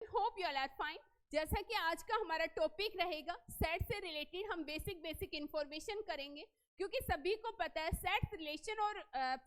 Hope you all are fine. जैसा कि आज का हमारा टॉपिक रहेगा सेट से रिलेटेड, हम बेसिक इंफॉर्मेशन करेंगे क्योंकि सभी को पता है सेट रिलेशन और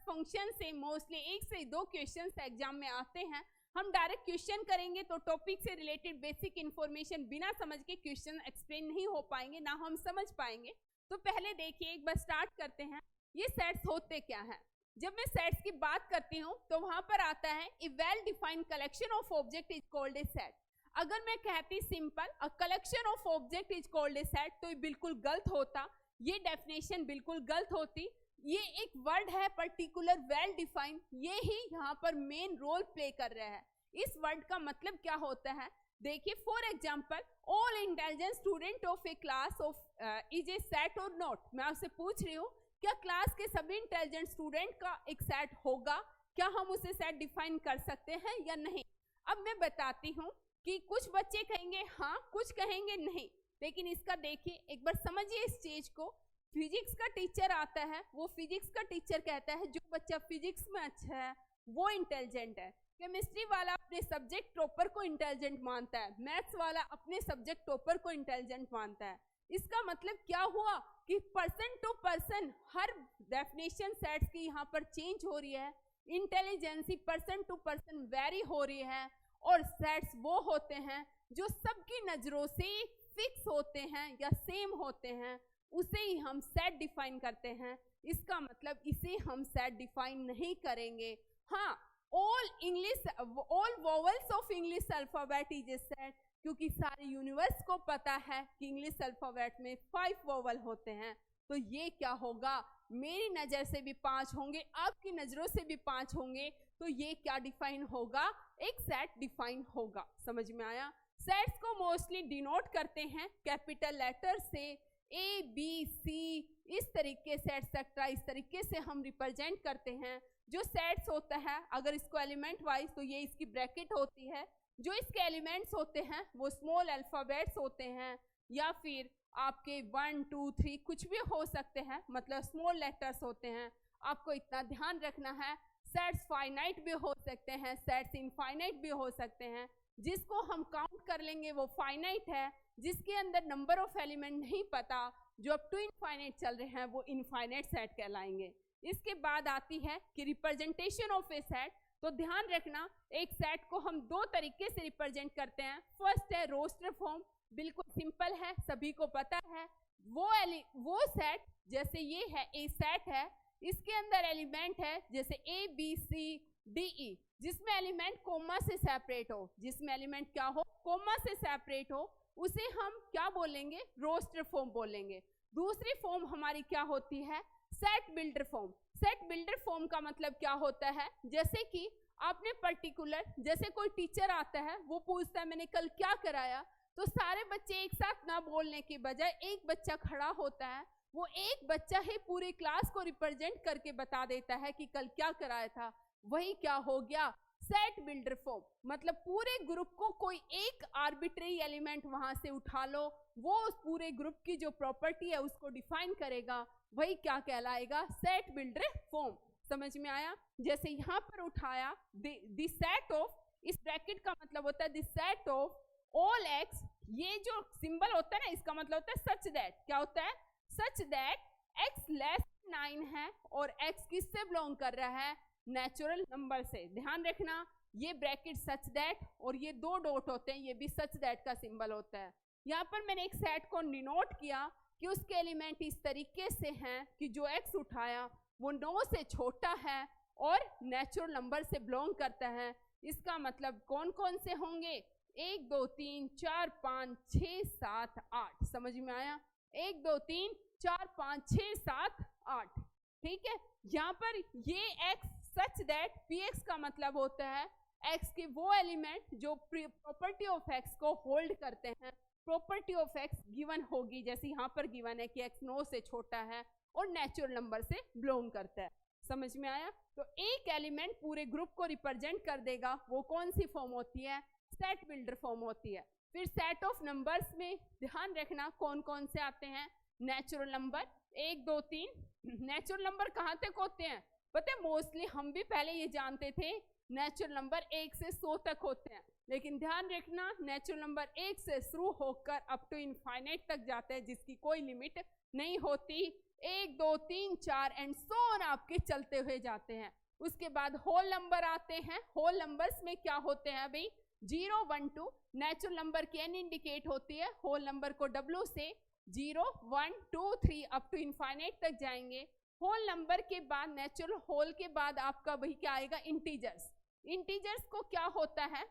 फंक्शन से मोस्टली 1 से 2 क्वेश्चंस एग्जाम में आते हैं। हम डायरेक्ट क्वेश्चन करेंगे तो टॉपिक से रिलेटेड बेसिक इंफॉर्मेशन बिना समझ के क्वेश्चन एक्सप्लेन नहीं हो पाएंगे, ना हम समझ पाएंगे। तो पहले देखिए, एक बार स्टार्ट करते हैं। ये सेट्स होते क्या हैं? जब मैं सेट्स की बात करती हूँ तो वहां पर आता है a well defined collection of object is called a set. अगर मैं कहती simple a collection of object is called a set तो ये बिल्कुल गलत होता, ये डेफिनेशन बिल्कुल गलत होती। ये एक वर्ड है पर्टिकुलर वेल डिफाइंड, ये ही यहाँ पर मेन रोल प्ले कर रहा है। इस वर्ड का मतलब क्या होता है? देखिए, for example all intelligent student of A class of is a set और नॉट। मैं आपसे पूछ रही हूँ, क्या क्लास के सभी इंटेलिजेंट स्टूडेंट का एक सेट होगा? क्या हम उसे सेट डिफाइन कर सकते हैं या नहीं? अब मैं बताती हूँ कि कुछ बच्चे कहेंगे हाँ, कुछ कहेंगे नहीं, लेकिन इसका देखिए एक बार समझिए इस चीज को। फिजिक्स का टीचर आता है, वो फिजिक्स का टीचर कहता है जो बच्चा फिजिक्स में अच्छा है वो इंटेलिजेंट है। केमिस्ट्री वाला अपने सब्जेक्ट टॉपर को इंटेलिजेंट मानता है, मैथ्स वाला अपने सब्जेक्ट टॉपर को इंटेलिजेंट मानता है। इसका मतलब क्या हुआ कि पर्सन टू पर्सन हर डेफिनेशन सेट्स की यहाँ पर चेंज हो रही है, intelligence person to person vary हो रही है, और सेट्स वो होते हैं जो सबकी नजरों से फिक्स होते हैं या सेम होते हैं, उसे ही हम सेट डिफाइन करते हैं। इसका मतलब इसे हम सेट डिफाइन नहीं करेंगे। हाँ, all vowels of English alphabet is a set, क्योंकि सारे यूनिवर्स को पता है कि इंग्लिश अल्फाबेट में 5 वोवेल होते हैं। तो ये क्या होगा? मेरी नज़र से भी 5 होंगे, आपकी नज़रों से भी 5 होंगे, तो ये क्या डिफाइन होगा? एक सेट डिफाइन होगा। समझ में आया? सेट्स को मोस्टली डिनोट करते हैं कैपिटल लेटर से, ए बी सी, इस तरीके से एक्सेट्रा, इस तरीके से हम रिप्रेजेंट करते हैं। जो सेट्स होता है अगर इसको एलिमेंट वाइज, तो ये इसकी ब्रैकेट होती है। जो इसके एलिमेंट्स होते हैं वो स्मॉल अल्फाबेट्स होते हैं, या फिर आपके 1 2 3 कुछ भी हो सकते हैं, मतलब स्मॉल लेटर्स होते हैं। आपको इतना ध्यान रखना है, सेट्स फाइनाइट भी हो सकते हैं, सेट्स इनफाइनाइट भी हो सकते हैं। जिसको हम काउंट कर लेंगे वो फाइनाइट है, जिसके अंदर नंबर ऑफ एलिमेंट नहीं पता, जो अप टू इनफाइनाइट चल रहे हैं, वो इनफाइनाइट सेट कहलाएंगे। इसके बाद आती है कि रिप्रेजेंटेशन ऑफ ए सेट। तो ध्यान रखना, एक सेट को हम 2 तरीके से रिप्रेजेंट करते हैं। फर्स्ट है रोस्टर फॉर्म, बिल्कुल सिंपल है, सभी को पता है। वो सेट जैसे ये है, ए सेट है, इसके अंदर एलिमेंट है जैसे A B C D E, जिसमें एलिमेंट कोमा से सेपरेट हो, जिसमें एलिमेंट क्या हो? कोमा से सेपरेट हो, उसे हम क्या बोलेंगे? रोस्टर फॉर्म बोलेंगे। दूसरी फॉर्म हमारी क्या होती है? Set builder form. Set builder form का मतलब क्या होता है? जैसे कि आपने पर्टिकुलर, जैसे कोई टीचर आता है, वो पूछता है मैंने कल क्या कराया, तो सारे बच्चे एक साथ ना बोलने के बजाय एक बच्चा खड़ा होता है, वो एक बच्चा ही पूरी क्लास को रिप्रेजेंट करके बता देता है कि कल क्या कराया था। वही क्या हो गया? Set builder form. मतलब पूरे ग्रुप को कोई एक आर्बिट्रेरी एलिमेंट वहां से उठा लो, वो उस पूरे ग्रुप की जो प्रॉपर्टी है उसको डिफाइन करेगा, वही क्या कहलाएगा? Set builder form. समझ में आया? जैसे यहाँ पर उठाया द सेट ऑफ, इस ब्रैकेट का मतलब होता है the set of all x. ये जो सिंबल होता है ना, इसका मतलब होता है सच दैट। क्या होता है? सच दैट एक्स लेस 9 है, और एक्स किससे बिलोंग कर रहा है? नेचुरल नंबर से। ध्यान रखना, ये ब्रैकेट सच दैट और ये 2 डॉट होते हैं, ये भी सच दैट का सिंबल होता है। यहाँ पर मैंने एक सेट को डिनोट किया कि उसके एलिमेंट इस तरीके से हैं कि जो एक्स उठाया वो 9 से छोटा है और नेचुरल नंबर से बिलोंग करता है। इसका मतलब कौन कौन से होंगे? 1 2 3 4 5 6 7 8। समझ में आया? 1 2 3 4 5 6 7 8। ठीक है, यहाँ पर ये x सच दैट px का मतलब होता है x के वो एलिमेंट जो प्रॉपर्टी ऑफ x को होल्ड करते हैं। प्रॉपर्टी ऑफ x गिवन होगी, जैसे यहाँ पर गिवन है कि x 9 से छोटा है और नेचुरल नंबर से बिलोंग करता है। समझ में आया? तो एक एलिमेंट पूरे ग्रुप को रिप्रेजेंट कर देगा, वो कौन सी फॉर्म होती है? सेट बिल्डर फॉर्म होती है। फिर सेट ऑफ नंबर्स में ध्यान रखना कौन कौन से आते हैं? Natural number 1 2 3। नेचुरल नंबर कहाँ तक होते हैं? पता है, मोस्टली हम भी पहले ये जानते थे नेचुरल नंबर 1 से 100 तक होते हैं, लेकिन ध्यान रखना नेचुरल नंबर 1 से शुरू होकर अप टू इनफाइनाइट तक जाते हैं, जिसकी कोई लिमिट नहीं होती। 1 2 3 4 एंड सो ऑन आपके चलते हुए जाते हैं। उसके बाद होल नंबर आते हैं। होल नंबर्स में क्या होते हैं भाई? 0 1 2 नेचुरल नंबर की n इंडिकेट होती है, होल नंबर को W से 0 1 2 3 अप टू इनफाइनाइट तक जाएंगे। होल नंबर के बाद नेचुरल होल के बाद आपका वही क्या आएगा? इंटीजर्स। इंटीजर्स को क्या होता है?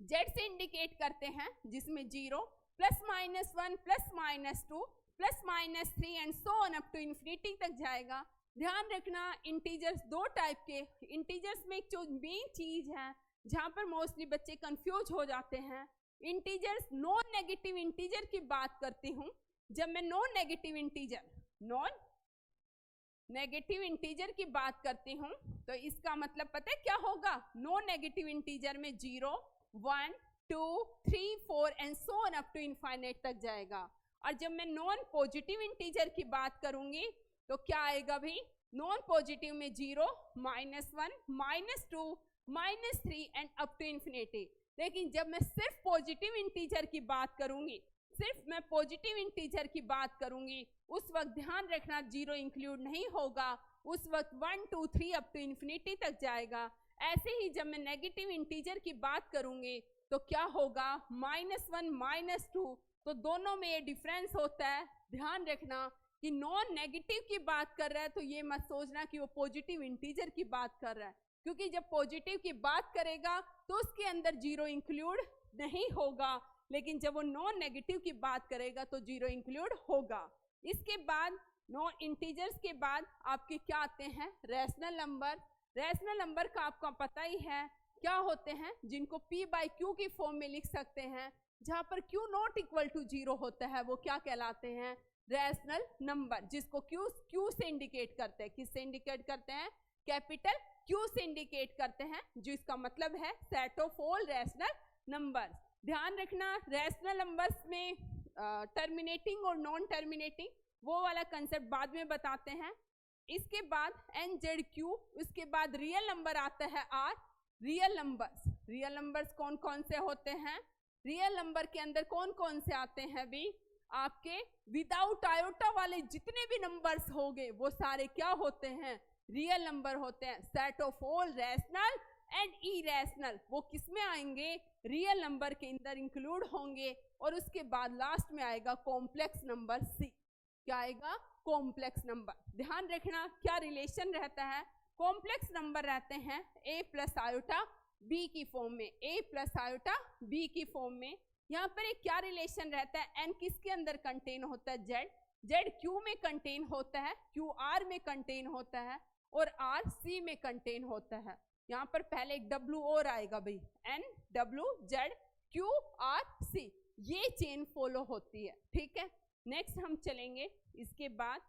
Z से इंडिकेट करते हैं, जिसमें 0 +-1 +-2 +-3 and so on up to infinity तक जाएगा। ध्यान रखना इंटीजर्स दो टाइप के। इंटीजर्स में एक जो मेन चीज है जहां पर मोस्टली बच्चे कंफ्यूज हो जाते हैं, इंटीजर्स नॉन नेगेटिव इंटीजर की बात करती हूं। जब मैं नॉन नेगेटिव इंटीजर की बात करती हूं तो इसका मतलब पता है क्या होगा? नॉन नेगेटिव इंटीजर में 0 1 2 3 4 and so on up to infinite तक जाएगा। और जब मैं नॉन पॉजिटिव इंटीजर की बात करूंगी तो क्या आएगा भाई? नॉन पॉजिटिव में 0 -1 -2 -3 एंड अप टू इन्फिनिटी। लेकिन जब मैं सिर्फ पॉजिटिव इंटीजर की बात करूंगी, सिर्फ मैं पॉजिटिव इंटीजर की बात करूंगी, उस वक्त ध्यान रखना 0 इंक्लूड नहीं होगा, उस वक्त 1 2 3 अप टू इन्फिनिटी तक जाएगा। ऐसे ही जब मैं नेगेटिव इंटीजर की बात करूंगी तो क्या होगा? -1 -2। तो दोनों में ये डिफरेंस होता है। ध्यान रखना कि नॉन नेगेटिव की बात कर रहा है तो ये मत सोचना कि वो पॉजिटिव इंटीजर की बात कर रहा है, क्योंकि जब पॉजिटिव की बात करेगा तो उसके अंदर 0 इंक्लूड नहीं होगा, लेकिन जब वो नॉन नेगेटिव की बात करेगा तो 0 इंक्लूड होगा। इसके बाद नॉन इंटीजर्स के बाद आपके क्या आते हैं? Rational number. रैशनल नंबर का आपको पता ही है क्या होते हैं, जिनको p/q की फॉर्म में लिख सकते हैं। जहां पर q नॉट इक्वल टू 0 होता है वो क्या कहलाते हैं? रैशनल नंबर, जिसको q से इंडिकेट करते हैं। किससे इंडिकेट करते हैं? कैपिटल Q से इंडिकेट करते हैं, जिसका मतलब है set of all rational numbers. ध्यान रखना रैशनल नंबर्स में टर्मिनेटिंग और नॉन टर्मिनेटिंग वो वाला कंसेप्ट बाद में बताते हैं। इसके बाद NZQ, उसके बाद रियल नंबर आता है R। रियल नंबर्स कौन कौन से होते हैं? रियल नंबर के अंदर कौन कौन से आते हैं भी? आपके विदाउट आयोटा वाले जितने भी नंबर्स होंगे वो सारे क्या होते हैं? रियल नंबर होते हैं। Set of all rational and irrational वो किस में आएंगे? रियल नंबर के अंदर इंक्लूड होंगे। और उसके बाद लास्ट में आएगा कॉम्प्लेक्स नंबर C। क्या आएगा? Complex number. ध्यान रखना क्या रिलेशन रहता है? कॉम्प्लेक्स नंबर रहते हैं a+ आयोटा b की फॉर्म में, a+ आयोटा b की फॉर्म में। यहाँ पर एक क्या रिलेशन रहता है? n किसके अंदर कंटेन होता है? z q में कंटेन होता है, q r में कंटेन होता है और r c में कंटेन होता है। यहाँ पर पहले एक w और आएगा भाई, n w z q r c, ये चेन फॉलो होती है। ठीक है, नेक्स्ट हम चलेंगे। इसके बाद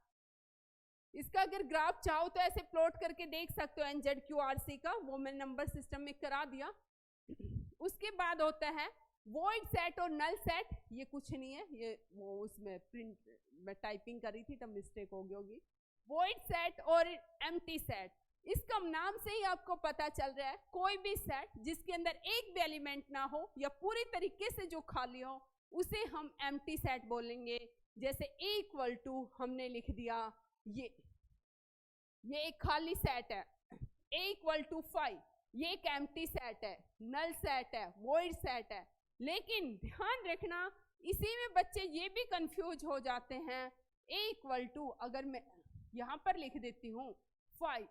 इसका अगर ग्राफ चाहो तो ऐसे प्लॉट करके देख सकते हो NZQRC का, वो मैं नंबर सिस्टम में करा दिया। उसके बाद होता है वॉइड सेट और नल सेट। ये कुछ नहीं है, ये वो उसमें प्रिंट में टाइपिंग करी थी तब मिस्टेक हो गई होगी। वॉइड सेट और एम्प्टी सेट, इसका नाम से ही आपको पता चल रहा है कोई भी सेट जिसके अंदर एक भी एलिमेंट ना हो या पूरी तरीके से जो खाली हो उसे हम एम्प्टी सेट बोलेंगे। जैसे A = हमने लिख दिया, ये एक खाली सेट है। A = 5, ये एक एम्प्टी सेट है, नल सेट है, वॉइड सेट है। लेकिन ध्यान रखना इसी में बच्चे ये भी कंफ्यूज हो जाते हैं। A = अगर मैं यहाँ पर लिख देती हूँ 5,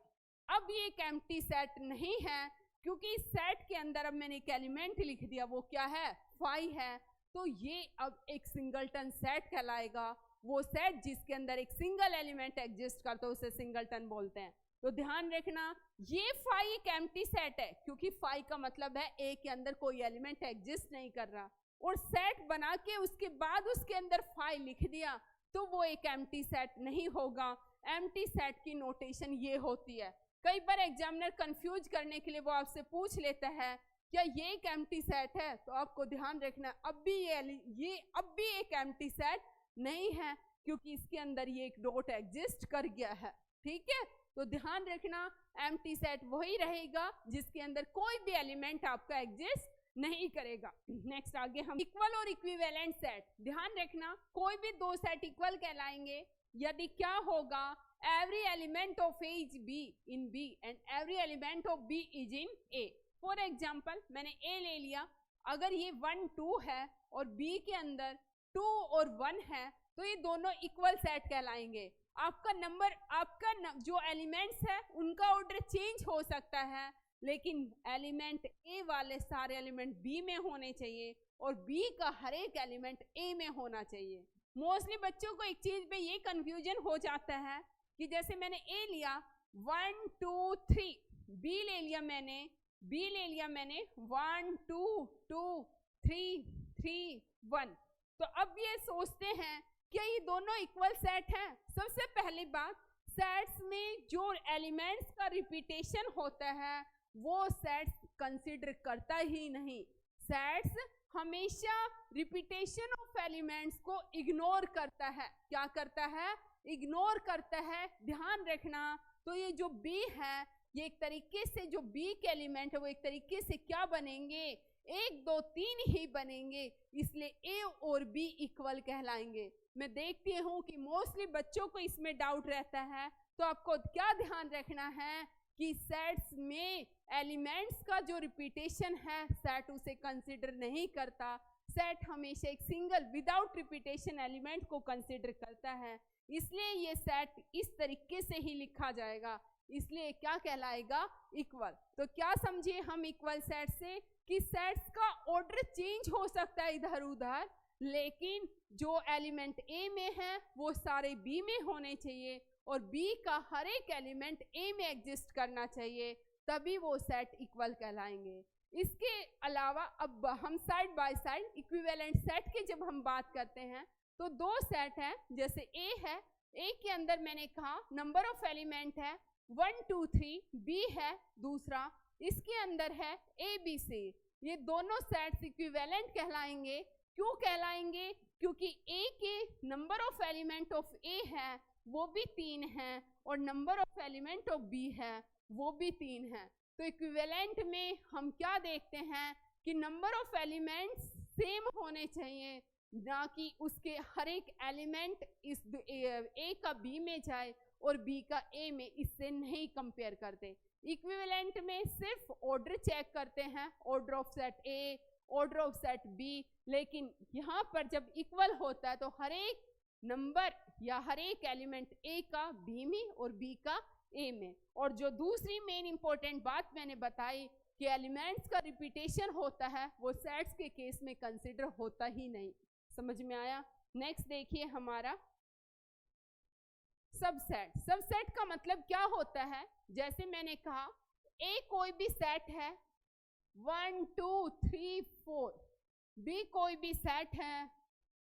अब ये एक एम्प्टी सेट नहीं है, क्योंकि इस सेट के अंदर अब मैंने एक एलिमेंट लिख दिया, वो क्या है? 5 है। तो ये अब एक सिंगलटन सेट कहलाएगा। वो सेट जिसके अंदर एक सिंगल एलिमेंट एग्जिस्ट करता है उसे सिंगलटन बोलते हैं। तो ध्यान रखना ये 5 एक एम्प्टी सेट है, क्योंकि 5 का मतलब है A के अंदर कोई एलिमेंट एग्जिस्ट नहीं कर रहा, और सेट बना के उसके बाद उसके अंदर 5 लिख दिया तो वो एक एम्प्टी सेट नहीं होगा। एम्प्टी सेट की नोटेशन ये होती है। कई बार एग्जामिनर कंफ्यूज करने के लिए वो आपसे पूछ लेता है क्या ये एक एम्प्टी सेट है, तो आपको ध्यान रखना अब भी एक एम्प्टी सेट नहीं है, क्योंकि इसके अंदर ये एक डॉट एग्जिस्ट कर गया है। ठीक है, तो ध्यान रखना एम्प्टी सेट वही रहेगा जिसके अंदर कोई भी एलिमेंट आपका एग्जिस्ट नहीं करेगा। नेक्स्ट आगे हम इक्वल और इक्विवेलेंट सेट, ध्यान रखना कोई भी दो सेट इक्वल कहलाएंगे यदि क्या होगा, every element of A is B in B and every element of B is in A. For example मैंने ए ले लिया, अगर ये 1 2 है और बी के अंदर 2 और 1 है तो ये दोनों इक्वल सेट कहलाएंगे। आपका नंबर जो एलिमेंट्स है उनका ऑर्डर चेंज हो सकता है, लेकिन एलिमेंट ए वाले सारे एलिमेंट बी में होने चाहिए और बी का हर एक एलिमेंट ए में होना चाहिए। मोस्टली बच्चों को एक चीज पे ये कंफ्यूजन हो जाता है कि जैसे मैंने ए लिया 1 2 3, बी ले लिया मैंने 1 2 2 3 3 1, तो अब ये सोचते हैं क्या ये दोनों इक्वल सेट हैं। सबसे पहली बात, सेट्स में जो एलिमेंट्स का रिपीटेशन होता है वो सेट्स कंसिडर करता ही नहीं। सेट्स हमेशा रिपीटेशन ऑफ एलिमेंट्स को इग्नोर करता है। क्या करता है? इग्नोर करता है। ध्यान रखना, तो ये जो बी है ये एक तरीके से जो बी के एलिमेंट है वो एक तरीके से क्या बनेंगे, 1 2 3 ही बनेंगे, इसलिए ए और बी इक्वल कहलाएंगे। मैं देखती हूँ कि मोस्टली बच्चों को इसमें डाउट रहता है, तो आपको क्या ध्यान रखना है कि सेट्स में एलिमेंट्स का जो रिपीटेशन है सेट उसे कंसिडर नहीं करता। सेट हमेशा एक सिंगल विदाउट रिपीटेशन एलिमेंट को कंसिडर करता है, इसलिए ये सेट इस तरीके से ही लिखा जाएगा, इसलिए क्या कहलाएगा, इक्वल। तो क्या समझे हम इक्वल सेट से कि सेट्स का ऑर्डर चेंज हो सकता है इधर उधर, लेकिन जो एलिमेंट ए में है वो सारे बी में होने चाहिए और बी का हर एक एलिमेंट ए में एग्जिस्ट करना चाहिए, तभी वो सेट इक्वल कहलाएंगे। इसके अलावा अब हम side by side equivalent set की जब हम बात करते हैं तो दो सेट हैं, जैसे ए है, ए के अंदर मैंने कहा नंबर ऑफ एलिमेंट है 1 2 3, बी है दूसरा, इसके अंदर है ए बी सी। ये दोनों सेट्स इक्विवेलेंट कहलाएंगे। क्यों कहलाएंगे? क्योंकि ए के number of element of A है वो भी 3 है और number of element of B है वो भी 3 है। तो इक्विवेलेंट में हम क्या देखते हैं कि नंबर ऑफ एलिमेंट्स सेम होने चाहिए, ना कि उसके हर एक एलिमेंट इस ए का बी में जाए और बी का ए में, इससे नहीं कंपेयर करते। इक्विवेलेंट में सिर्फ ऑर्डर चेक करते हैं, order of set A, order of set B, लेकिन यहाँ पर जब इक्वल होता है तो हर एक नंबर या हर एक एलिमेंट ए का बी में और बी का ए में। और जो दूसरी मेन इंपॉर्टेंट बात मैंने बताई कि एलिमेंट्स का रिपीटेशन होता है वो सेट्स के केस में कंसिडर होता ही नहीं। समझ में आया? नेक्स्ट देखिए हमारा सबसेट। सबसेट का मतलब क्या होता है? जैसे मैंने कहा ए कोई भी सेट है 1 2 3 4, बी कोई भी सेट है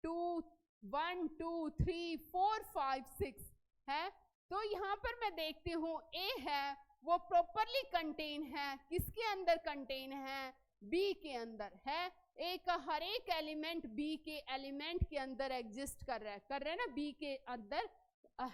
1 2 3 4 5 6 है, तो यहाँ पर मैं देखती हूँ ए है वो प्रॉपरली कंटेन है, किसके अंदर कंटेन है, बी के अंदर है। ए का हर एक एलिमेंट बी के एलिमेंट के अंदर एग्जिस्ट कर रहा है ना, बी के अंदर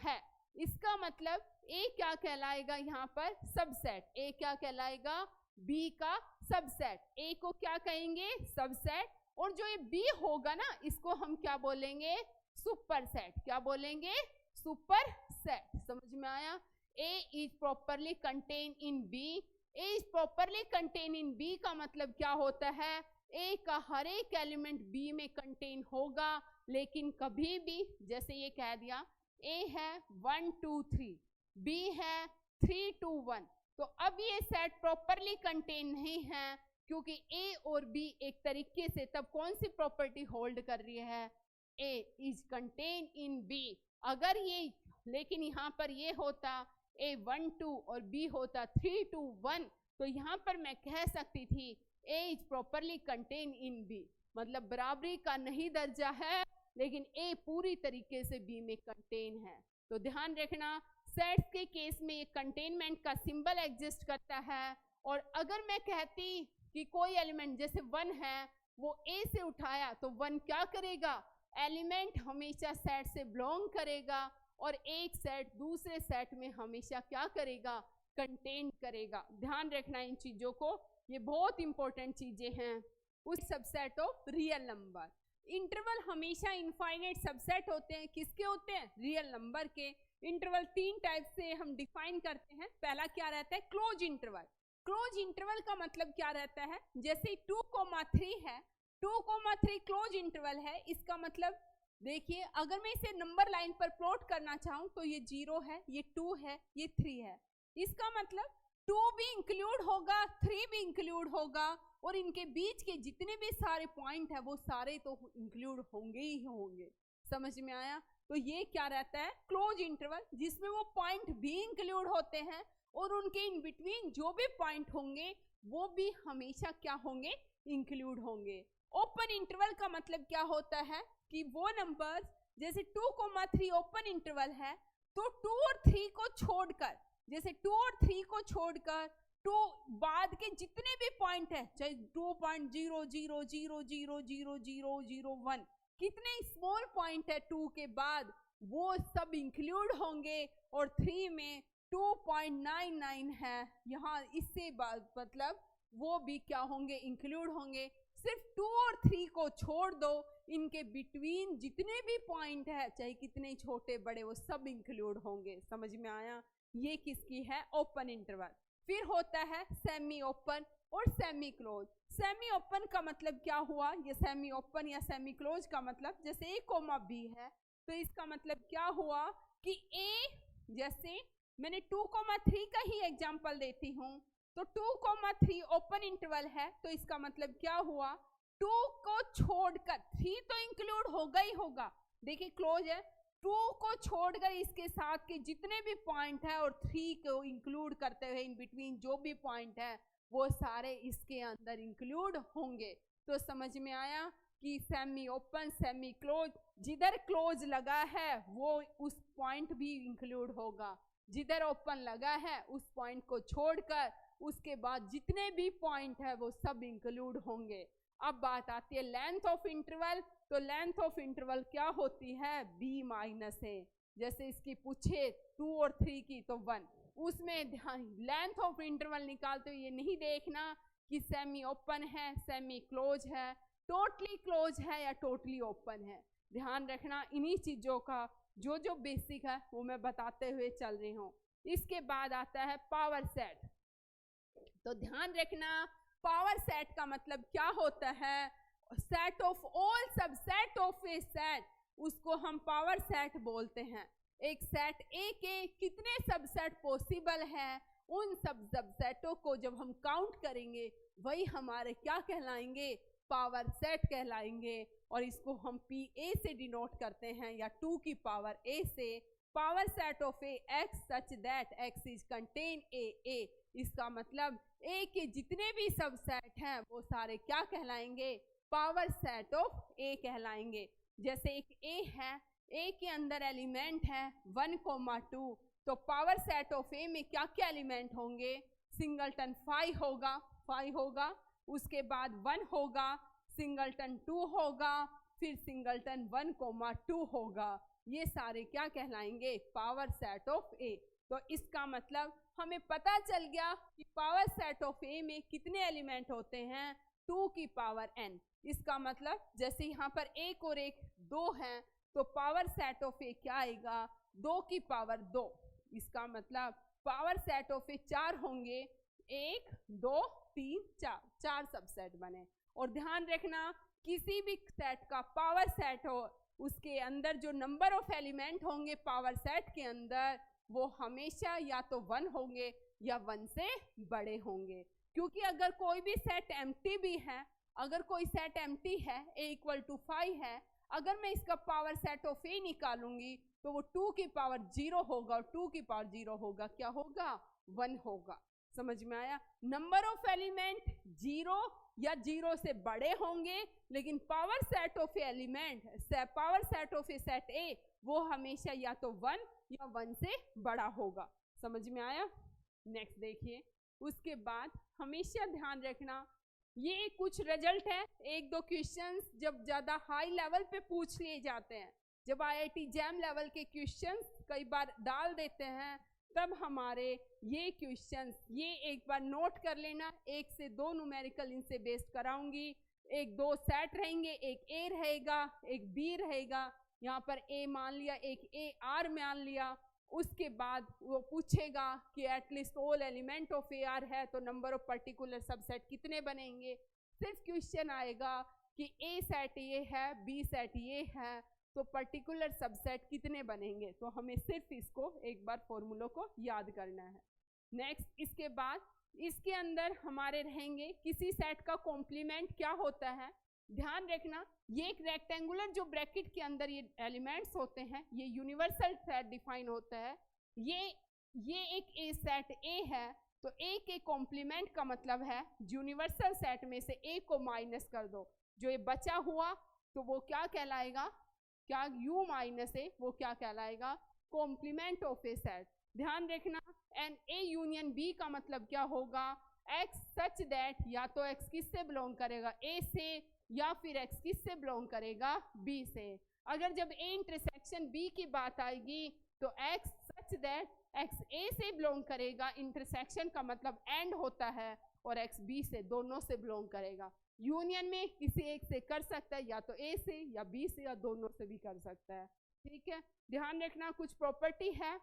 है। इसका मतलब ए क्या कहलाएगा यहाँ पर, सबसेट। ए क्या कहलाएगा, बी का सबसेट। ए को क्या कहेंगे, सबसेट। और जो ये बी होगा ना इसको हम क्या बोलेंगे, सुपरसेट। क्या बोलेंगे, सुपरसेट। समझ में आया? A is properly contain in B. A is properly contain in B का मतलब क्या होता है, ए का हर एक एलिमेंट बी में कंटेन होगा, लेकिन कभी भी जैसे ये कह दिया ए है 1 2 3, बी है 3 2 1, तो अब ये सेट प्रॉपरली कंटेन नहीं है क्योंकि ए और बी एक तरीके से तब कौन सी प्रॉपर्टी होल्ड कर रही है, ए इज कंटेन इन बी। अगर ये, लेकिन यहाँ पर ये होता ए 1 2 और बी होता 3 2 1, तो यहाँ पर मैं कह सकती थी A is properly contain in B, मतलब बराबरी का नहीं दर्जा है लेकिन ए पूरी तरीके से बी में कंटेन है। तो ध्यान रखना सेट्स के केस में ये कंटेनमेंट का सिंबल एग्जिस्ट करता है। और अगर मैं कहती कि कोई एलिमेंट जैसे 1 है वो ए से उठाया तो 1 क्या करेगा, एलिमेंट हमेशा सेट से बिलोंग करेगा और एक सेट दूसरे सेट में हमेशा क्या करेगा, कंटेन करेगा। ध्यान रखना इन चीजों को, ये बहुत इंपॉर्टेंट चीजें हैं। उस subset of real number, interval हमेशा इनफाइनाइट सबसेट होते हैं, किसके होते हैं, रियल नंबर के। इंटरवल 3 टाइप से हम डिफाइन करते हैं। पहला क्या रहता है, क्लोज इंटरवल। क्लोज इंटरवल का मतलब क्या रहता है, जैसे 2,3 है, 2,3 क्लोज इंटरवल है। इसका मतलब देखिए, अगर मैं इसे नंबर लाइन पर प्लॉट करना चाहूं तो ये 0 है, ये 2 है, ये 3 है। इसका मतलब 2 भी इंक्लूड होगा, 3 भी इंक्लूड होगा, और इनके बीच के जितने भी सारे पॉइंट है वो सारे तो इंक्लूड होंगे ही होंगे। समझ में आया? तो ये क्या रहता है, क्लोज इंटरवल, जिसमें वो पॉइंट भी इंक्लूड होते हैं और उनके इन बिटवीन जो भी पॉइंट होंगे वो भी हमेशा क्या होंगे, इंक्लूड होंगे। ओपन इंटरवल का मतलब क्या होता है कि वो नंबर्स, जैसे 2,3 ओपन इंटरवल है, तो 2 और 3 को छोड़कर, जैसे 2 और 3 को छोड़कर 2 बाद के जितने भी पॉइंट है, चाहे 2.000000001, कितने स्मॉल पॉइंट है 2 के बाद, वो सब इंक्लूड होंगे। और 3 में 2.99 है यहाँ, इससे बाद मतलब वो भी क्या होंगे, इंक्लूड होंगे। सिर्फ 2 और 3 को छोड़ दो, इनके बिटवीन जितने भी पॉइंट है, चाहे कितने छोटे बड़े, वो सब इंक्लूड होंगे। समझ में आया? ये किसकी है, ओपन इंटरवल। फिर होता है सेमी ओपन और सेमी क्लोज। सेमी ओपन का मतलब क्या हुआ, ये सेमी ओपन या सेमी क्लोज का मतलब, जैसे A, B है, तो इसका मतलब क्या हुआ कि A, जैसे मैंने 2,3 का ही एग्जांपल देती हूँ, तो 2,3 ओपन इंटरवल है, तो इसका मतलब क्या हुआ, 2 को छोड़कर 3 तो इंक्लूड होगा ही होगा। देखिए क्लोज है, 2 को छोड़कर इसके साथ के जितने भी पॉइंट है और 3 को इंक्लूड करते हुए इन बिटवीन जो भी पॉइंट है वो सारे इसके अंदर इंक्लूड होंगे। तो समझ में आया कि सेमी ओपन, सेमी क्लोज, जिधर क्लोज लगा है वो उस पॉइंट भी इंक्लूड होगा, जिधर ओपन लगा है उस पॉइंट को छोड़कर उसके बाद जितने भी पॉइंट है वो सब इंक्लूड होंगे। अब बात आती है लेंथ ऑफ इंटरवल। तो लेंथ ऑफ इंटरवल क्या होती है, B-A। जैसे इसकी पूछे 2 और 3 की तो 1, उसमें ध्यान लेंथ ऑफ इंटरवल निकालते हुए ये नहीं देखना कि सेमी ओपन है, सेमी क्लोज है, टोटली क्लोज है या टोटली ओपन है। ध्यान रखना इन्हीं चीजों का, जो जो बेसिक है वो मैं बताते हुए चल रही हूँ। इसके बाद आता है पावर सेट। तो ध्यान रखना पावर सेट का मतलब क्या होता है, set of all subset of A set, उसको हम पावर सेट बोलते हैं। एक सेट ए के कितने सबसेट पॉसिबल है, उन सब सबसेटों को जब हम काउंट करेंगे वही हमारे क्या कहलाएंगे, पावर सेट कहलाएंगे। और इसको हम PA से डिनोट करते हैं या 2 की पावर A से। Power set of A X such that X is contain A। इसका मतलब A के जितने भी सबसेट हैं वो सारे क्या कहलाएंगे, पावर सेट ऑफ A कहलाएंगे। जैसे एक A है, A के अंदर एलिमेंट है 1,2, तो पावर सेट ऑफ A में क्या क्या एलिमेंट होंगे, सिंगलटन 5 होगा, उसके बाद 1 होगा, सिंगलटन 2 होगा, फिर सिंगलटन 1,2 होगा। ये सारे क्या कहलाएंगे, पावर सेट ऑफ A। तो इसका मतलब हमें पता चल गया कि पावर सेट ऑफ A में कितने एलिमेंट होते हैं, 2 की पावर n। इसका मतलब जैसे यहाँ पर 1 और 1 2 हैं, तो पावर सेट ऑफ A क्या आएगा, 2 की पावर 2। इसका मतलब पावर सेट ऑफ A 4 होंगे, 1 2 3 4, 4 सबसेट बने। और ध्यान रखना किसी भी सेट का पावर सेट हो, उसके अंदर जो नंबर ऑफ एलिमेंट होंगे पावर सेट के अंदर वो हमेशा या तो 1 होंगे या 1 से बड़े होंगे। क्योंकि अगर कोई भी सेट एम्प्टी भी है, अगर कोई सेट एम्प्टी है A = 5 है, अगर मैं इसका पावर सेट ऑफ A निकालूंगी तो वो 2 की पावर 0 होगा, और 2 की पावर 0 होगा क्या होगा, 1 होगा। समझ में आया? नंबर ऑफ एलिमेंट 0 या 0 से बड़े होंगे, लेकिन power set of element, power set of A set A वो हमेशा या तो 1 या 1 से बड़ा होगा। समझ में आया? नेक्स्ट देखिए, उसके बाद हमेशा ध्यान रखना, ये कुछ रिजल्ट है, 1-2 क्वेश्चंस जब ज्यादा हाई लेवल पे पूछ लिए जाते हैं जब IIT जैम लेवल के क्वेश्चंस कई बार डाल देते हैं, तब हमारे ये क्वेश्चंस, ये एक बार नोट कर लेना, 1 से 2 न्यूमेरिकल इनसे बेस्ड कराऊंगी। 1-2 सेट रहेंगे, एक A रहेगा, एक B रहेगा, यहाँ पर A मान लिया, एक AR मान लिया। उसके बाद वो पूछेगा कि at least all element of AR है तो नंबर ऑफ पर्टिकुलर सबसेट कितने बनेंगे। सिर्फ क्वेश्चन आएगा कि A सेट ये है, B सेट ये है, तो पर्टिकुलर सबसेट कितने बनेंगे। तो हमें सिर्फ इसको एक बार फॉर्मूलों को याद करना है। नेक्स्ट, इसके बाद इसके अंदर हमारे रहेंगे किसी सेट का कॉम्प्लीमेंट क्या होता है। ध्यान रखना, ये एक रेक्टेंगुलर जो ब्रैकेट के अंदर ये एलिमेंट्स होते हैं, ये यूनिवर्सल सेट डिफाइन होता है। ये एक ए सेट ए है, तो ए के कॉम्प्लीमेंट का मतलब है यूनिवर्सल सेट में से ए को माइनस कर दो, जो ये बचा हुआ तो वो क्या कहलाएगा, क्या यू माइनस ए, वो क्या कहलाएगा, कॉम्प्लीमेंट ऑफ ए सेट। ध्यान रखना, एन ए यूनियन बी का मतलब क्या होगा, एक्स सच दैट या तो एक्स किससे बिलोंग करेगा, ए से, या फिर एक्स किससे बिलोंग करेगा, बी से। अगर जब ए इंटरसेक्शन बी की बात आएगी तो एक्स सच दैट एक्स ए से बिलोंग करेगा, इंटरसेक्शन का मतलब एंड होता है, और एक्स बी से, दोनों से बिलोंग करेगा। यूनियन में किसी एक से कर सकता है, या तो ए से या बी से या दोनों से भी कर सकता है। ठीक है, ध्यान रखना कुछ प्रॉपर्टी है,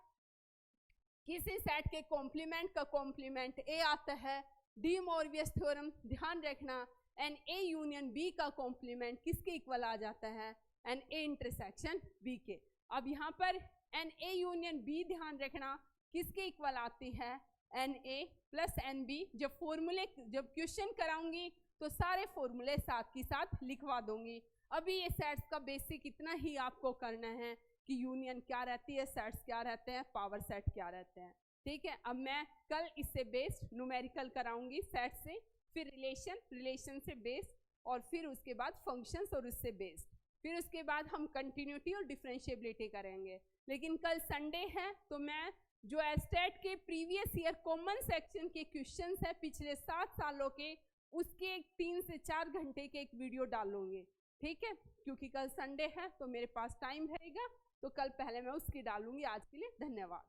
किसी सेट के कॉम्प्लीमेंट का कॉम्प्लीमेंट ए आता है, डी मोरवियस थ्योरम। ध्यान रखना, एन ए यूनियन बी का कॉम्प्लीमेंट किसके इक्वल आ जाता है, एन ए इंटरसेक्शन बी के। अब यहाँ पर एन ए यूनियन बी ध्यान रखना किसके इक्वल आती है, N A plus N B. जब फॉर्मूले, जब क्वेश्चन कराऊंगी तो सारे फॉर्मूले साथ की साथ लिखवा दूंगी। अभी ये सेट्स का बेसिक इतना ही आपको करना है कि यूनियन क्या रहती है, सेट्स क्या रहते हैं, पावर सेट क्या रहते हैं। ठीक है, अब मैं कल इससे बेस्ड न्यूमेरिकल कराऊंगी सेट से, फिर रिलेशन से बेस्ड, और फिर उसके बाद फंक्शंस और उससे बेस्ड, फिर उसके बाद हम कंटिन्यूटी और डिफरेंशिएबिलिटी करेंगे। लेकिन कल संडे है तो मैं जो एस्टेट के प्रीवियस ईयर कॉमन सेक्शन के क्वेश्चंस है पिछले 7 सालों के, उसके 3 से 4 घंटे के एक वीडियो डालूंगी। ठीक है, क्योंकि कल संडे है तो मेरे पास टाइम रहेगा, तो कल पहले मैं उसकी डालूंगी। आज के लिए धन्यवाद।